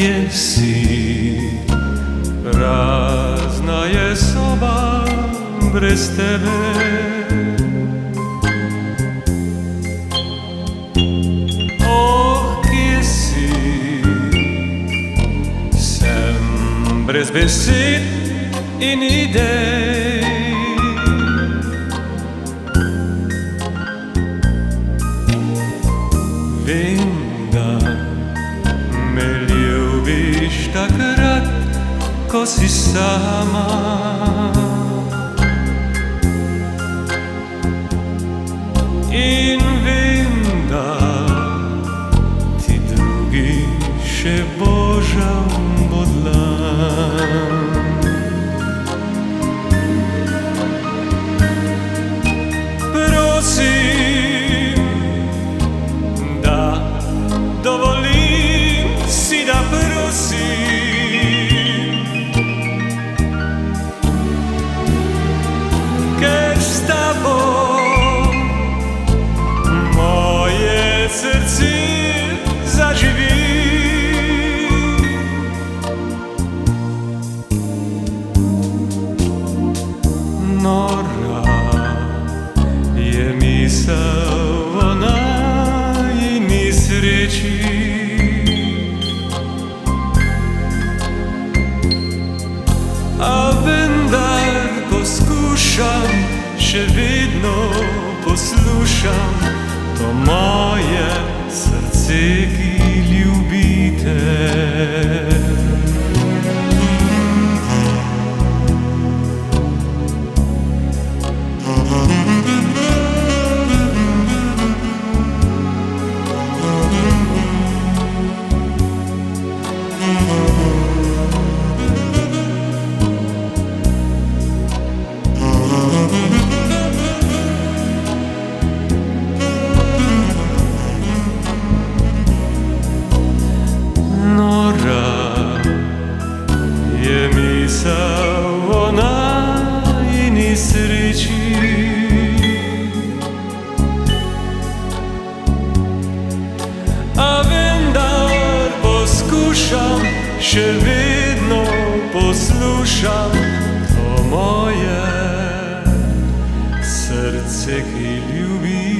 gdje si? Prazna je soba brez tebe. Oh, kje si? Sem brez besed in idej. Vem, da me ljubiš takrat, ko si sama. In vem, da ti drugi še božal bodlam. Prosim, da dovolim si, da prosim, ker s tebom moje srce zaživi. Nora je misel o najini sreči. A vendar poskušam, še vedno poslušam to moje srce, ki ljubite. Je misel o najini sreči. A vendar poskušam, še vedno poslušam to moje srce, ki ljubi.